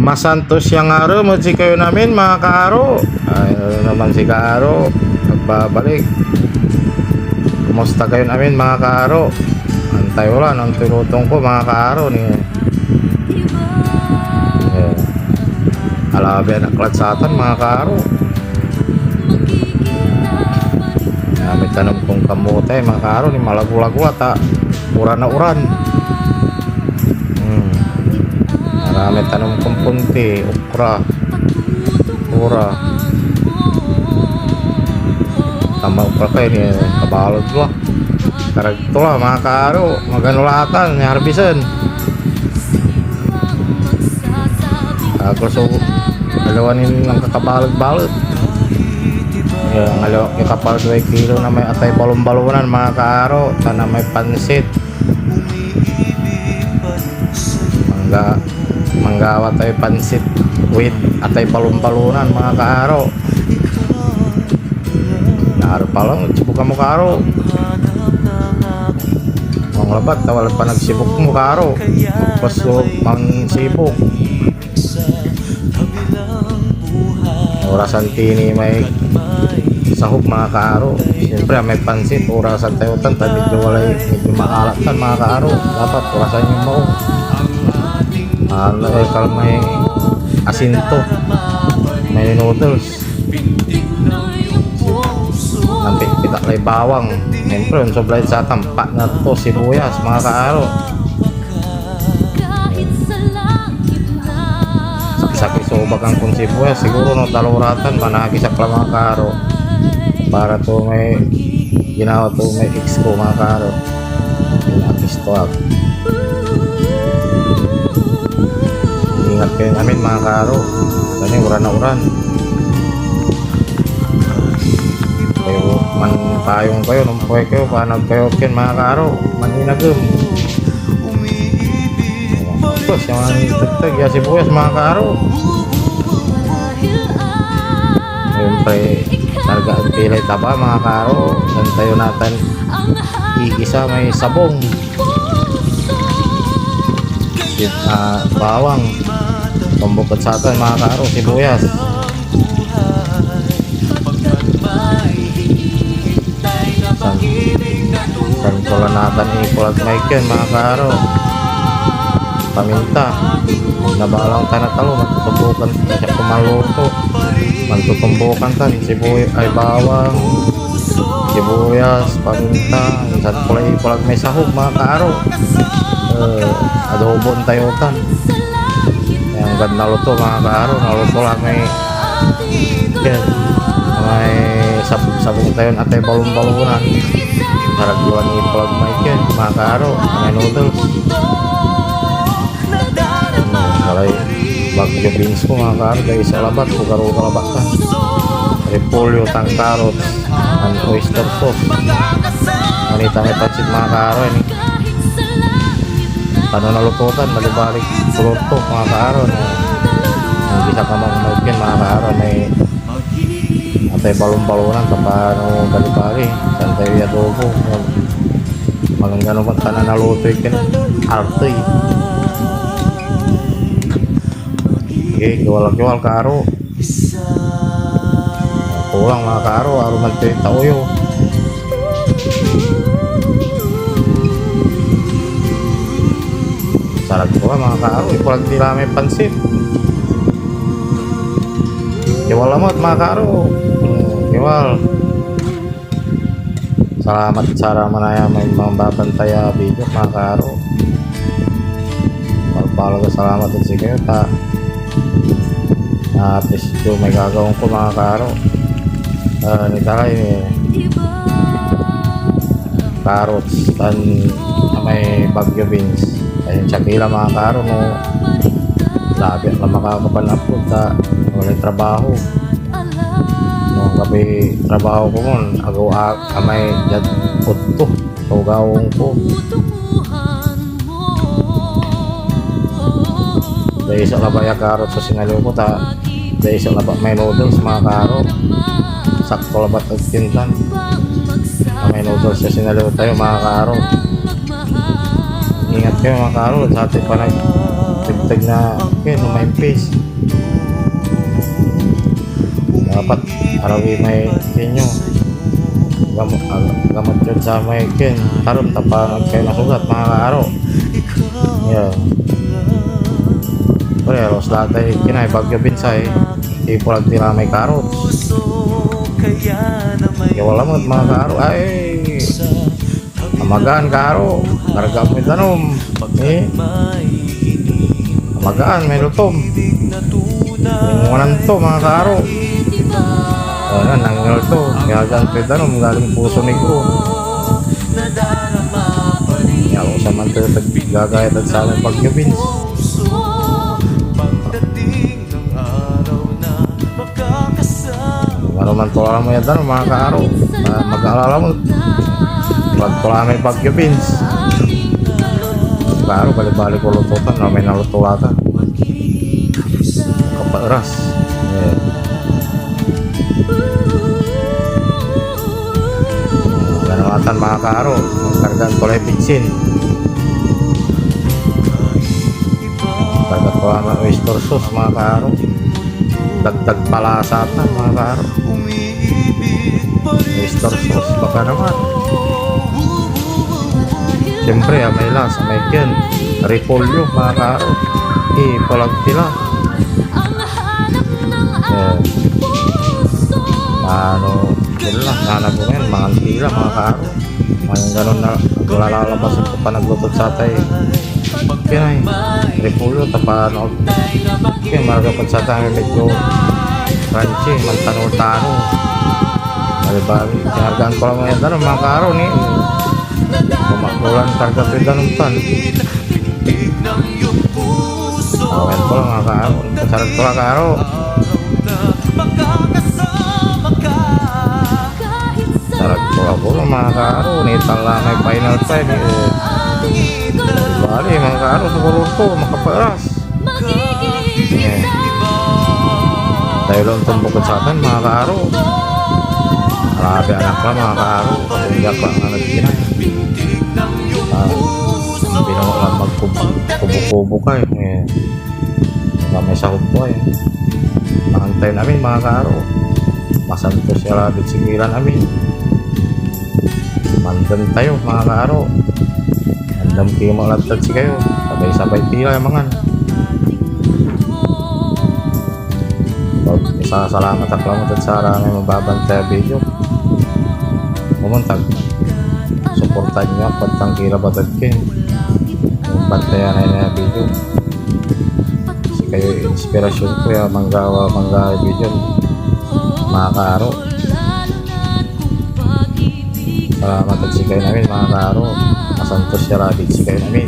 Masantos yang araw mo si kayo namin mga kaaro. Ayun naman si kaaro nagbabalik. Kumusta kayo namin mga kaaro? Antay wala ang tinutong ko mga kaaro ni alabi ang klatsatan mga kaaro. May tanong kong kamote mga kaaro ni malago-lago at uran na uran. Marami tanong kong punti, okra, pura. Tama okra kayo ni kabalod ko. Karagto lah mga kaaro, maganulatan, harbisan. Ako so, dalawanin ng kakabalod-balod. Yung kapal 2 kilo na may atay balon-balonan mga kaaro, na may pansit. Manggawa tayo pansit with atay balon-balonan mga kaaro. Naaro pa lang, sibuk mo kaaro. Ang labat, wala pa nagsibuk mo kaaro. Magpaso mang sibuk. Orasan tini may sahog mga kaaro. Siyempre may pansit, orasan tayo tan, medyo maalatan mga kaaro. Dapat orasan yung mo. Kalau may asinto, may noodles, nanti kita lay bawang. Siyempre yung soblay sa tampak na to sibuyas mga kaaro. Sakit sobak ang kung sibuyas siguro no taluratan panakisak lang mga kaaro. Para to may ginawa to may fix ko mga kaaro. Pinakis to ako. Ingat kayo namin mga kaaro. Kasi uran na uran. Kayo man payong kayo nung puwe kayo panag kayo kin mga kaaro. Maninagam. Tapos yung tagtag ya sibuyas mga kaaro. Siyempre narga ang pilay taba mga kaaro. Dan tayo natin igisa may sabong. Bawang pambukod sa atin mga kaaro, sibuyas. Santulan natin ikulat maikin mga kaaro. Paminta nabalang tanatalo matutumbukan siya kumaluto. Matutumbukan tan sibuyas ay bawang, sibuyas, paminta. Santulan ikulat may sahog mga kaaro. Adobon tayo tan. Yang ganda luto mga kaaro, naluto lang may sabong tayo atay balon-balonan. Haragluan ni plug mic yan mga kaaro, may noodles. Kalay bagyo beans ko mga kaaro, dahil sa labat kugaro kalabat ka. Repolyo, tang carrots, and oyster sauce. Manita may pansit mga kaaro ini. Paano nalututan, malibalik pulot to mga kaaro. Ang bisa ka mamagyan mga kaaro, may atay balon-balonan paano balibalik santay adobo. Magang gano'n pa tanan naluto yun artoy. Okay, kiwal-kiwal kaaro. Kulang mga kaaro, aruman ito yung tauyo. Sarap ko mga kaaro, ipulag nila may pansit. Kiwal lamot mga kaaro. Kiwal. Salamat sa manaya may mambabantay video mga kaaro. Pagpalaga salamat din sa kayo ta. Presyo may gagawin ko mga kaaro. Nitalay carrots and may bagyo beans. Ayun tsakila mga kaaro no. Labi na makakapan-upload ta. Wala trabaho. No gabi trabaho ko mon. Agaw kamay jad putto. Tugawong ko. Dahil sa labaya karot sa sinaliw ko ta. Dahil sa labak may noodles mga kaaro. Sakto labat at tintan. May noodles sa sinaliw tayo mga kaaro. Ingat kayo mga kaaro. Sa ating panay matag na maimpis. Dapat arawi may kinyo. Gamot yun sa may kin. Karon tapangan kayo nasugat mga kaaro. Yeah. Pero lahat ay kinay Bagyo Binsay. Ipulag nila may carrots. Kaya wala mo mga kaaro. Ay, amagaan kaaro. Karga mo yung tanom. Amagaan, may lutom. Imungan to mga kaaro. Ayan, nangyal to. Kaya ganito yung tanom. Galing puso negro. Kaya kung sa man ito gagayat at sa aming Bagyo Bins. Ano man tulala mo yan tanom mga kaaro. Mag-aalala mo. Pagtula may Bagyo Bins. Kaaro, balik-balik ko lututan na may nalutulatan. Kaparas. Yeah. Ganawatan mga kaaro. Magkargan tulay pitsin. Kargat ko ang oyster sauce mga kaaro. Dagdag palasatan mga kaaro. Oyster sauce baka naman. Siyempre may lasa, may ken. Repolyo mga kaaro. Ipalag sila. Yun lang, nanag mo yan, mga tila mga kaaro. Mga gano'n na lalabas ito pa naglutot sa tay. Kaya repolyo, tapano. Kaya maragapag sa tayo medyo crunchy, magtanong-tanong. Bali-bali, kinargaan ko lang ngayon gano'n mga kaaro ni. Kumakulan karga ito yung ganun tan. Awen ko lang mga kaaro. Kasarag ko mga kaaro. Sarag ko ako lang mga kaaro. Nitan lang may final time. Bali mga kaaro, siguro ko makaparas. Dahil lang itong bukod sa atin mga kaaro. Marami anak lang mga kaaro. Kapunggak lang na nagkinay. Binawa lang magkubo-kubo kayo. May sahod po kayo. Makantay namin mga kaaro. Masanto siya labit singilan namin. Mandam tayo mga kaaro. Mandam kayo malatad si kayo. Sabay-sabay tila yung mga. Salamat at salamat sa arami mababantay video. Umuntag. Suportan nyo at pagtangkira batad kayo. Bantayan na yung video. Kasi kayo inspirasyon ko yung manggawa video. Mga kaaro. Salamat at sikay namin mga kaaro. Masantos siya rabit sikay namin.